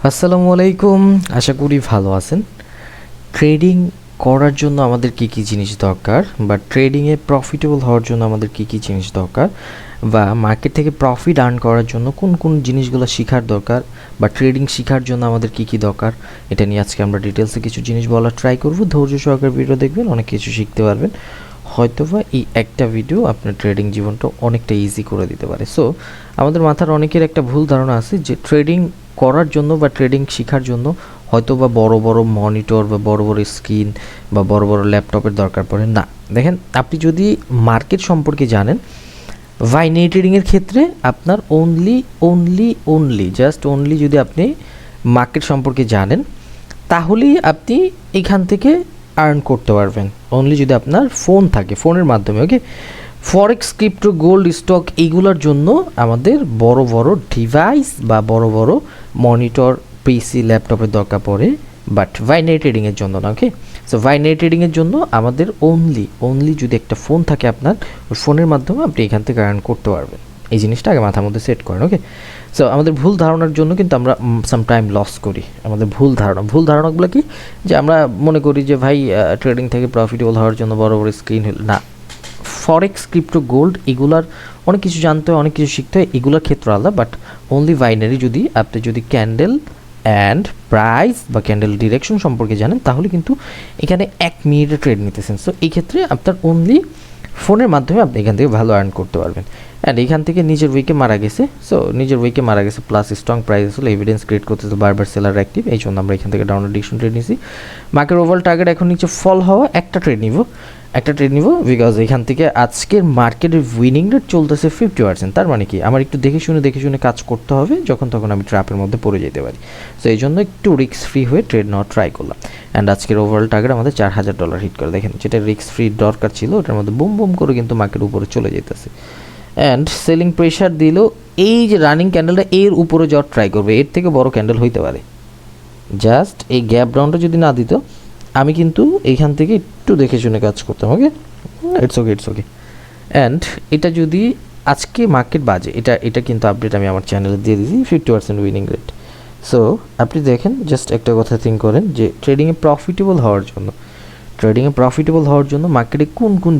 আসসালামু আলাইকুম। আশা করি ভালো আছেন। ট্রেডিং করার জন্য আমাদের কি কি জিনিস দরকার, বা ট্রেডিংয়ে প্রফিটেবল হওয়ার জন্য আমাদের কি কি জিনিস দরকার, বা মার্কেট থেকে প্রফিট আর্ন করার জন্য কোন কোন জিনিসগুলো শেখার দরকার, বা ট্রেডিং শেখার জন্য আমাদের কি কি দরকার, এটা নিয়ে আজকে আমরা ডিটেলসে কিছু জিনিস বলার ট্রাই করব। ধৈর্য সহকারে ভিডিও দেখবেন, অনেক কিছু শিখতে পারবেন। হয়তোবা এই একটা ভিডিও আপনার ট্রেডিং জীবনটা অনেকটা ইজি করে দিতে পারে। সো আমাদের মাথার অনেকের একটা ভুল ধারণা আছে যে ট্রেডিং করার জন্য বা ট্রেডিং শেখার জন্য হয়তো বা বড় বড় মনিটর বা বড় বড় স্ক্রিন বা বড় বড় ল্যাপটপের দরকার পড়ে না। দেখেন, আপনি যদি মার্কেট সম্পর্কে জানেন, বাইনারি ট্রেডিংয়ের ক্ষেত্রে আপনার অনলি যদি আপনি মার্কেট সম্পর্কে জানেন, তাহলেই আপনি এখান থেকে আর্ন করতে পারবেন। অনলি যদি আপনার ফোন থাকে, ফোনের মাধ্যমে। ওকে, ফরেক্স, ক্রিপ্টো, গোল্ড, স্টক এইগুলোর জন্য আমাদের বড় বড় ডিভাইস বা বড় বড় মনিটর, পিসি, ল্যাপটপের দরকার পড়ে, বাট বাইনারি ট্রেডিংয়ের জন্য না। ওকে, সো বাইনারি ট্রেডিংয়ের জন্য আমাদের অনলি যদি একটা ফোন থাকে আপনার, ওই ফোনের মাধ্যমে আপনি এখান থেকে আর্ন করতে পারবেন। এই জিনিসটা আগে মাথার মধ্যে সেট করেন। ওকে, সো আমাদের ভুল ধারণার জন্য কিন্তু আমরা সামটাইম লস করি। আমাদের ভুল ধারণাগুলো কি, যে আমরা মনে করি যে ভাই ট্রেডিং থেকে প্রফিটেবল হওয়ার জন্য বড় বড় স্ক্রিন না। ফরেক্স, ক্রিপ্টো, গোল্ড এগুলার অনেক কিছু জানতে হয়, অনেক কিছু শিখতে হয়, এগুলোর ক্ষেত্রে আলাদা। বাট অনলি বাইনারি আপনি যদি ক্যান্ডেল অ্যান্ড প্রাইস বা ক্যান্ডেল ডিরেকশন সম্পর্কে জানেন, তাহলে কিন্তু এখানে 1 মিনিটে ট্রেড নিতেছেন। সো এই ক্ষেত্রে আপনার অনলি ফোনের মাধ্যমে আপনি এখান থেকে ভালো আর্ন করতে পারবেন। অ্যান্ড এখান থেকে নিজের উইকে মারা গেছে, প্লাস স্ট্রং প্রাইস আসলে এভিডেন্স ক্রিয়েট করতেছে বারবার সেলার অ্যাক্টিভ, এই জন্য আমরা এখান থেকে ডাউনলোড ডিকশন ট্রেড নিয়েছি। মার্কেট ওভারঅল টার্গেট এখন নিচে ফল হওয়া, একটা ট্রেড নিব বিকজ এখান থেকে আজকের মার্কেটের উইনিং রেট চলতেছে 50%। তার মানে কি, আমার একটু দেখে শুনে কাজ করতে হবে, যখন তখন আমি ট্র্যাপের মধ্যে পড়ে যেতে পারি। সো এই জন্য একটু রিস্ক ফ্রি হয়ে ট্রেড নেওয়ার ট্রাই করলাম। অ্যান্ড আজকের ওভারঅল টার্গেট আমাদের $4000 হিট করে। দেখেন, যেটা রিস্ক ফ্রি দরকার ছিল ওটার মধ্যে বুম করে কিন্তু মার্কেট উপরে চলে যেতেছে। অ্যান্ড সেলিং প্রেশার দিল, এই যে রানিং ক্যান্ডেলটা এর উপরে যাওয়ার ট্রাই করবে, এর থেকে বড় ক্যান্ডেল হইতে পারে। জাস্ট এই গ্যাপ ডাউনটা যদি না দিত, আমি কিন্তু এইখান থেকে একটু দেখে শুনে কাজ করতাম। ওকে, ইটস ওকে। অ্যান্ড এটা যদি আজকে মার্কেট বাজে, এটা কিন্তু আপডেট আমি আমার চ্যানেলে দিয়ে দিয়েছি, 50% উইনিং রেট। সো আপনি দেখেন, জাস্ট একটা কথা থিঙ্ক করেন যে ট্রেডিংয়ে প্রফিটেবল হওয়ার জন্য মার্কেটে কোন কোন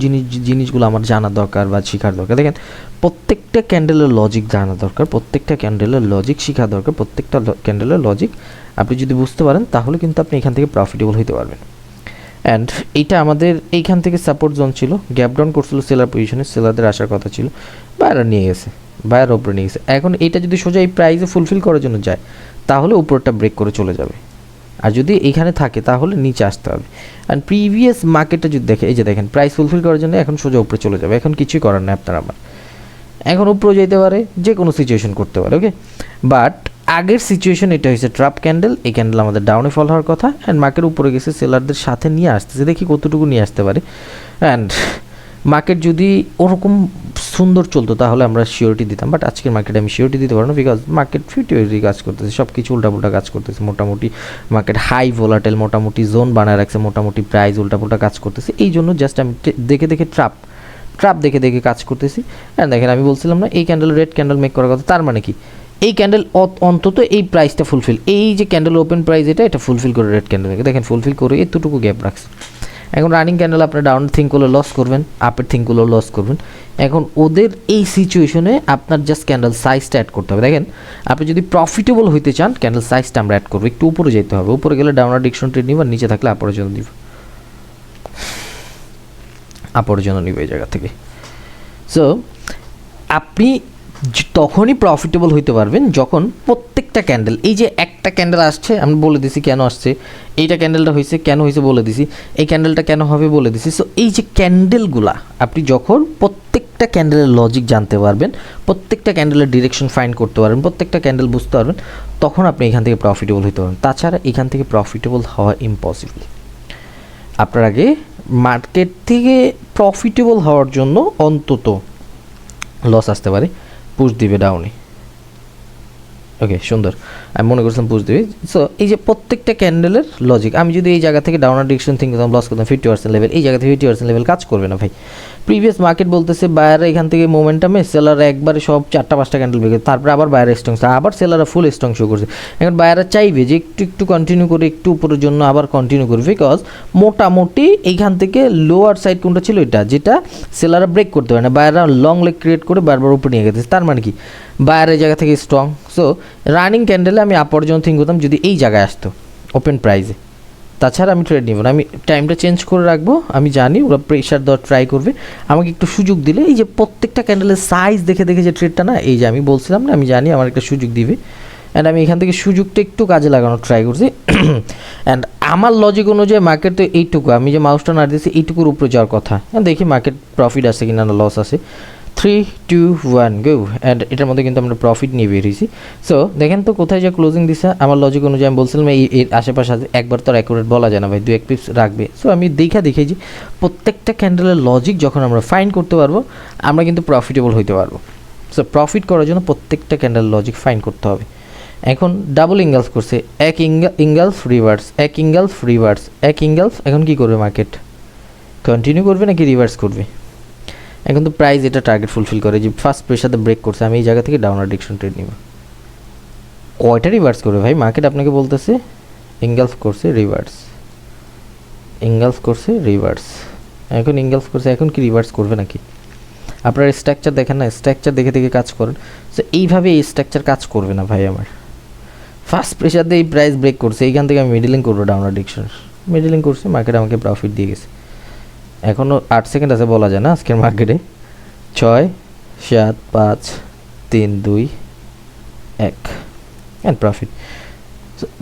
জিনিসগুলো আমার জানা দরকার বা শেখার দরকার। দেখেন, প্রত্যেকটা ক্যান্ডেলের লজিক জানা দরকার, প্রত্যেকটা ক্যান্ডেলের লজিক শেখা দরকার, প্রত্যেকটা ক্যান্ডেলের লজিক আপনি যদি বুঝতে পারেন, তাহলে কিন্তু আপনি এখান থেকে প্রফিটেবল হতে পারবেন। অ্যান্ড এইটা আমাদের এইখান থেকে সাপোর্ট জোন ছিল, গ্যাপ ডাউন করছিল সেলার পজিশনে, সেলারদের আসার কথা ছিল, বায়াররা নিয়ে গেছে, বায়ার উপরে নিয়ে গেছে। এখন এইটা যদি সোজা এই প্রাইসে ফুলফিল করার জন্য যায়, তাহলে উপরটা ব্রেক করে চলে যাবে, আর যদি এইখানে থাকে তাহলে নিচে আসতে হবে। অ্যান্ড প্রিভিয়াস মার্কেটটা যদি দেখে, এই যে দেখেন, প্রাইস ফুলফিল করার জন্য এখন সোজা উপরে চলে যাবে, এখন কিছুই করার নেই আপনার আমার। এখন উপরে যেতে পারে, যে কোনো সিচুয়েশন করতে পারে। ওকে, বাট আগের সিচুয়েশন এটা হয়েছে ট্রাপ ক্যান্ডেল, এই ক্যান্ডেল আমাদের ডাউনে ফল হওয়ার কথা, অ্যান্ড মার্কেট উপরে গেছে, সেলারদের সাথে নিয়ে আসতেছে, দেখি কতটুকু নিয়ে আসতে পারে। অ্যান্ড মার্কেট যদি ওরকম সুন্দর চলতো তাহলে আমরা সিওরিটি দিতাম, বাট আজকের মার্কেটে আমি সিওরিটি দিতে পারবো না, বিকজ মার্কেট 50 কাজ করতেছে, সব কিছু উল্টাপুল্টা কাজ করতেছে। মোটামুটি মার্কেট হাই ভোলাটাইল, মোটামুটি জোন বানায় রাখছে, মোটামুটি প্রাইস উল্টাপুল্টা কাজ করতেছে। এই জন্য জাস্ট আমি দেখে ট্রাপ দেখে কাজ করতেছি। অ্যান্ড দেখেন, আমি বলছিলাম না এই ক্যান্ডেল রেড ক্যান্ডেল মেক করার কথা, তার মানে কি, এই ক্যান্ডেল অন্তত এই প্রাইসটা ফুলফিল, এই যে ক্যান্ডেল ওপেন প্রাইস এটা ফুলফিল করে রেড ক্যান্ডেল দেখেন ফুলফিল করে এতটুকু গ্যাপ রাখছে। এখন রানিং ক্যান্ডেল আপনার ডাউন থিঙ্ক করলে লস করবেন, আপের থিঙ্ক করলেও লস করবেন। এখন ওদের এই সিচুয়েশনে আপনার জাস্ট ক্যান্ডেল সাইজটা অ্যাড করতে হবে। দেখেন, আপনি যদি প্রফিটেবল হইতে চান, ক্যান্ডেল সাইজটা আমরা অ্যাড করবো, একটু উপরে যেতে হবে, উপরে গেলে ডাউনার ডিকশন ট্রেড নিব, আর নিচে থাকলে আপরের জন্য নিব এই জায়গা থেকে। সো আপনি তখনই প্রফিটেবল হইতে পারবেন যখন প্রত্যেকটা ক্যান্ডেল, এই যে একটা ক্যান্ডেল আসছে আমি বলে দিছি কেন আসছে, এইটা ক্যান্ডেলটা হয়েছে কেন হয়েছে বলে দিছি, এই ক্যান্ডেলটা কেন হবে বলে দিছি। সো এই যে ক্যান্ডেলগুলা আপনি যখন প্রত্যেকটা ক্যান্ডেলের লজিক জানতে পারবেন, প্রত্যেকটা ক্যান্ডেলের ডিরেকশন ফাইন্ড করতে পারবেন, প্রত্যেকটা ক্যান্ডেল বুঝতে পারবেন, তখন আপনি এখান থেকে প্রফিটেবল হতে পারবেন। তাছাড়া এখান থেকে প্রফিটেবল হওয়া ইম্পসিবল। আপনার আগে মার্কেট থেকে প্রফিটেবল হওয়ার জন্য অন্তত লস আসতে পারে, পুশ দিবে ডাউনে। ওকে, সুন্দর, আমি মনে করছিলাম পুশ দিবে। সো এই যে প্রত্যেকটা ক্যান্ডেলের লজিক, আমি যদি এই জায়গা থেকে ডাউনার ডিরেকশন থিঙ্ক করতাম, লস করতাম 50% লেভেল, এই জায়গা থেকে 50% লেভেল কাজ করবে না ভাই, প্রিভিয়াস মার্কেট বলতেছে বায়াররা এখান থেকে মোমেন্টামে সেলাররা একবারে সব 4টা 5টা ক্যান্ডেল বের করে তারপরে আবার বায়ার স্ট্রং, আবার সেলাররা ফুল স্ট্রং শো করছে। এখন বায়াররা চাইবে যে একটু একটু কন্টিনিউ করে একটু উপরের জন্য আবার কন্টিনিউ করবে, বিকজ মোটামুটি এইখান থেকে লোয়ার সাইড কোনটা ছিল এটা, যেটা সেলাররা ব্রেক করতে পারে না, বায়াররা লং লেগ ক্রিয়েট করে বারবার উপরে নিয়ে গেছে। তার মানে কি বায়ারের জায়গা থেকে স্ট্রং। সো রানিং ক্যান্ডেলে আমি আপার জন্য থিঙ্ক করতাম যদি এই জায়গায় আসতো ওপেন প্রাইজে, তাছাড়া আমি ট্রেড নিব না। আমি টাইমটা চেঞ্জ করে রাখবো, আমি জানি ওরা প্রেশার দেওয়ার ট্রাই করবে, আমাকে একটু সুযোগ দিলে এই যে প্রত্যেকটা ক্যান্ডেলের সাইজ দেখে দেখে যে ট্রেডটা না, এই যে আমি বলছিলাম না, আমি জানি আমার একটা সুযোগ দিবে, অ্যান্ড আমি এখান থেকে সুযোগটা একটু কাজে লাগানোর ট্রাই করছি। অ্যান্ড আমার লজিক অনুযায়ী মার্কেট তো এইটুকু, আমি যে মাউসটা না দিয়েছি এইটুকুর উপরে যাওয়ার কথা, দেখি মার্কেট প্রফিট আসে কিনা না লস আছে। 3, 2, 1 গো। অ্যান্ড এটার মধ্যে কিন্তু আমরা প্রফিট নিয়ে বেরিয়েছি। সো দেখেন তো কোথায় যে ক্লোজিং দিছে, আমার লজিক অনুযায়ী আমি বলছিলাম এর আশেপাশে একবার তো আর অ্যাকুরেট বলা যায় না ভাই, 2-1 পিপস রাখবে। সো আমি দেখে যে প্রত্যেকটা ক্যান্ডেলের লজিক যখন আমরা ফাইন করতে পারবো আমরা কিন্তু প্রফিটেবল হইতে পারবো। সো প্রফিট করার জন্য প্রত্যেকটা ক্যান্ডেলের লজিক ফাইন করতে হবে। এখন ডাবল ইঙ্গালস করছে, এক ইঙ্গালস রিভার্স, এক ইঙ্গালস রিভার্স, এক ইঙ্গালস। এখন কি করবে মার্কেট, কন্টিনিউ করবে নাকি রিভার্স করবে? এখন তো প্রাইস এটা টার্গেট ফুলফিল করে, যে ফার্স্ট প্রেশারে ব্রেক করছে, আমি এই জায়গা থেকে ডাউনার ডিরেকশন ট্রেড নিব। কয়টা রিভার্স করবে ভাই মার্কেট আপনাকে বলতেছে? ইঙ্গালস করছে রিভার্স, ইঙ্গালস করছে রিভার্স, এখন ইঙ্গালস করছে, এখন কি রিভার্স করবে নাকি? আপনার স্ট্রাকচার দেখেন না, স্ট্রাকচার দেখে দেখে কাজ করেন। সো এইভাবে এই স্ট্রাকচার কাজ করবে না ভাই আমার। ফার্স্ট প্রেশার দিয়ে এই প্রাইস ব্রেক করছে, এইখান থেকে আমি মিডলিং করবো ডাউনার ডিরেকশন, মিডলিং করছে, মার্কেট আমাকে প্রফিট দিয়ে গেছে। এখনও 8 সেকেন্ড আছে, বলা যায় না আজকের মার্কেটে। 6, 7, 5, 3, 2, 1 অ্যান্ড প্রফিট।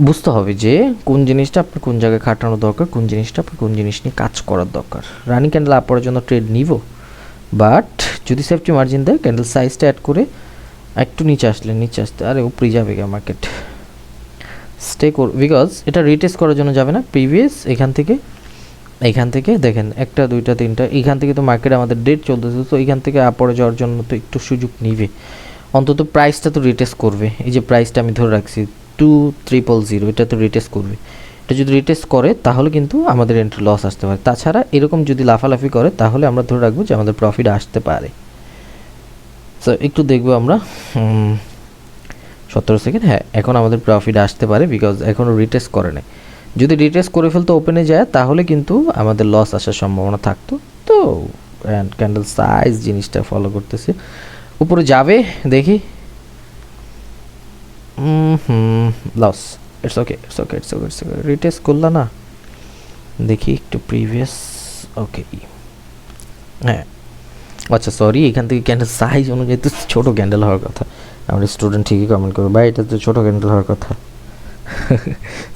বুঝতে হবে যে কোন জিনিসটা আপনার কোন জায়গায় খাটানো দরকার, কোন জিনিসটা আপনার কোন জিনিস নিয়ে কাজ করার দরকার। রানিং ক্যান্ডেল আপ করার জন্য ট্রেড নিব, বাট যদি সেফটি মার্জিন দেয় ক্যান্ডেল সাইজটা অ্যাড করে একটু নিচে আসতে আরে উপরে যাবে গা মার্কেট, স্টে কর, বিকজ এটা রিটেস্ট করার জন্য যাবে না। প্রিভিয়াস এইখান থেকে দেখেন 1, 2, 3, এইখান থেকে তো মার্কেট আমাদের ডেট চলতেছে, তো এইখান থেকে আপরে যাওয়ার জন্য তো একটু সুযোগ নিবে, অন্তত প্রাইসটা তো রিটেস্ট করবে। এই যে প্রাইসটা আমি ধরে রাখছি 2300, এটা তো রিটেস্ট করবে। এটা যদি রিটেস্ট করে তাহলে কিন্তু আমাদের এন্ট্রি লস আসতে পারে, তাছাড়া এরকম যদি লাফালাফি করে তাহলে আমরা ধরে রাখবো যে আমাদের প্রফিট আসতে পারে। সো একটু দেখবো আমরা 17 সেকেন্ড, হ্যাঁ এখন আমাদের প্রফিট আসতে পারে, বিকজ এখনও রিটেস্ট করে নাই। যদি রিটেস্ট করে ফেলতো ওপেনে যায় তাহলে কিন্তু আমাদের লস আসার সম্ভাবনা থাকতো। তো ক্যান্ডেল সাইজ জিনিসটা ফলো করতেছে, উপরে যাবে দেখি, লস, ইটস ওকে, রিটেস্ট করলা না, দেখি একটু প্রিভিয়াস, ওকে হ্যাঁ আচ্ছা সরি, এখান থেকে ক্যান্ডেল সাইজ অনুযায়ী তো ছোটো ক্যান্ডেল হওয়ার কথা। আমাদের স্টুডেন্ট ঠিকই কমেন্ট করবে ভাই এটা তো ছোটো ক্যান্ডেল হওয়ার কথা।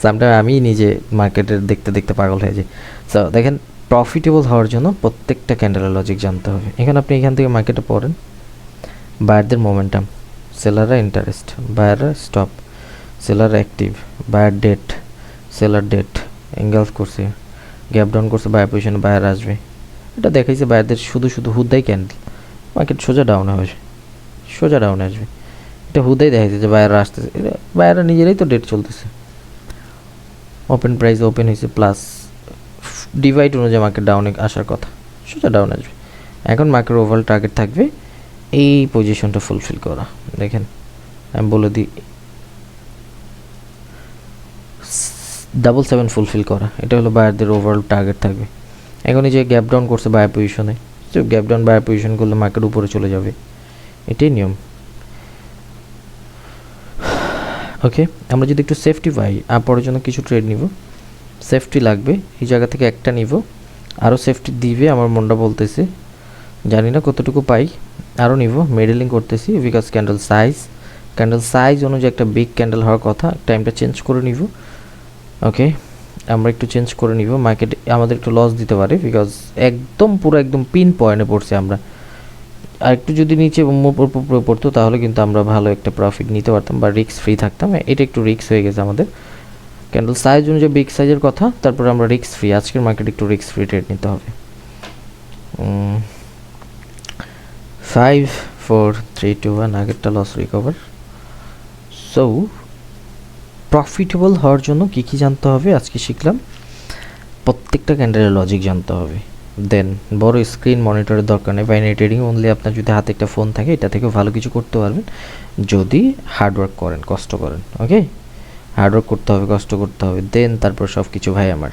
সামটাইম আমি নিজে মার্কেটের দেখতে দেখতে পাগল হয়ে যাই। সো দেখেন প্রফিটেবল হওয়ার জন্য প্রত্যেকটা ক্যান্ডেলের লজিক জানতে হবে। এখানে আপনি এখান থেকে মার্কেটে পড়েন, বায়ারদের মোমেন্টাম, সেলাররা ইন্টারেস্ট, বায়াররা স্টপ, সেলার অ্যাক্টিভ, বায়ার ডেট, সেলার ডেট, এঙ্গেলস করছে, গ্যাপ ডাউন করছে, বায়ার পজিশনে বায়ার আসবে, এটা দেখাইছে বায়ারদের শুধু হুদাই ক্যান্ডেল, মার্কেট সোজা ডাউনে আসবে, এটা হুদাই দেখাইছে যে বায়াররা আসতেছে, বায়াররা নিজেরাই তো ডেট চলতেছে, ওপেন প্রাইস ওপেন হয়েছে প্লাস ডিভাইড অনুযায়ী মার্কেট ডাউনে আসার কথা, সোজা ডাউন আসবে। এখন মার্কেট ওভারঅল টার্গেট থাকবে এই পজিশনটা ফুলফিল করা। দেখেন আমি বলে দিই 777 ফুলফিল করা, এটা হলো বায়ারদের ওভারঅল টার্গেট থাকবে। এখন এই যে গ্যাপ ডাউন করছে বায়ার পজিশনে, তো গ্যাপ ডাউন বায়ার পজিশন করলে মার্কেট উপরে চলে যাবে, এটাই নিয়ম। ওকে, আমরা যদি একটু সেফটি পাই আপরের জন্য কিছু ট্রেড নিব, সেফটি লাগবে, এই জায়গা থেকে একটা নিব, আরও সেফটি দিবে আমার মনটা বলতেছে, জানি না কতটুকু পাই, আরও নিব, মিডলিং করতেছি বিকজ ক্যান্ডেল সাইজ অনুযায়ী একটা বিগ ক্যান্ডেল হওয়ার কথা, টাইমটা চেঞ্জ করে নিব। ওকে, আমরা একটু চেঞ্জ করে নিব, মার্কেট আমাদের একটু লস দিতে পারে বিকজ পুরো একদম পিন পয়েন্টে পড়ছে আমরা, আর একটু যদি নিচে পড়তো তাহলে কিন্তু আমরা ভালো একটা প্রফিট নিতে পারতাম বা রিস্ক ফ্রি থাকতাম। এটা একটু রিস্ক হয়ে গেছে আমাদের, ক্যান্ডেল সাইজ অনুযায়ী বিগ সাইজের কথা, তারপরে আমরা রিস্ক ফ্রি, আজকের মার্কেট একটু রিস্ক ফ্রি ট্রেড নিতে হবে। 5, 4, 3, 2, 1, আগেরটা লস রিকভার। সো প্রফিটেবল হওয়ার জন্য কী কী জানতে হবে আজকে শিখলাম, প্রত্যেকটা ক্যান্ডেলের লজিক জানতে হবে, দেন বড় স্ক্রিন মনিটরের দরকার নেই। বাইনারি ট্রেডিং অনলি আপনার যদি হাতে একটা ফোন থাকে এটা থেকেও ভালো কিছু করতে পারবেন যদি হার্ডওয়ার্ক করেন, কষ্ট করেন। ওকে, হার্ডওয়ার্ক করতে হবে, কষ্ট করতে হবে, দেন তারপর সব কিছু ভাই আমার।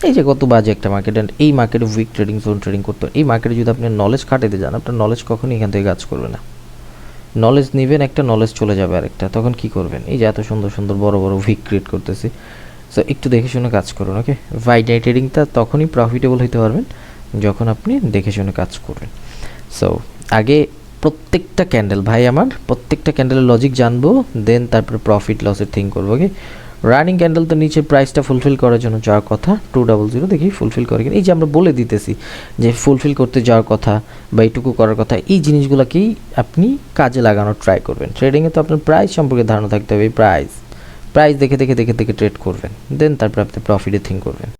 এই যে কত বাজে একটা মার্কেট, অ্যান্ড এই মার্কেটে উইক ট্রেডিং, জোন ট্রেডিং করতে এই মার্কেটে যদি আপনি নলেজ খাটাতে যান, আপনার নলেজ কখনই এখান থেকে কাজ করবে না। নলেজ নেবেন একটা, নলেজ চলে যাবে আরেকটা, তখন কি করবেন? এই যে এত সুন্দর সুন্দর বড় বড় উইক ক্রিয়েট করতেছি। সো একটু দেখে শুনে কাজ করুন। ওকে, বাইনারি ট্রেডিংটা তখনই প্রফিটেবল হইতে পারবেন যখন আপনি দেখে শুনে কাজ করবেন। সো আগে প্রত্যেকটা ক্যান্ডেল ভাই আমার, প্রত্যেকটা ক্যান্ডেলের লজিক জানবো, দেন তারপরে প্রফিট লসের থিঙ্ক করবো। ওকে, রানিং ক্যান্ডেল তো নিচে প্রাইসটা ফুলফিল করার জন্য যাওয়ার কথা 200, দেখি ফুলফিল করে কিনা। এই যে আমরা বলে দিতেছি যে ফুলফিল করতে যাওয়ার কথা বা এইটুকু করার কথা, এই জিনিসগুলোকেই আপনি কাজে লাগানোর ট্রাই করবেন। ট্রেডিংয়ে তো আপনার প্রাইস সম্পর্কে ধারণা থাকতে হবে, এই প্রাইস দেখে দেখে দেখে দেখে ট্রেড করবেন, দেন তারপর আপনি প্রফিটে থিঙ্ক করবেন।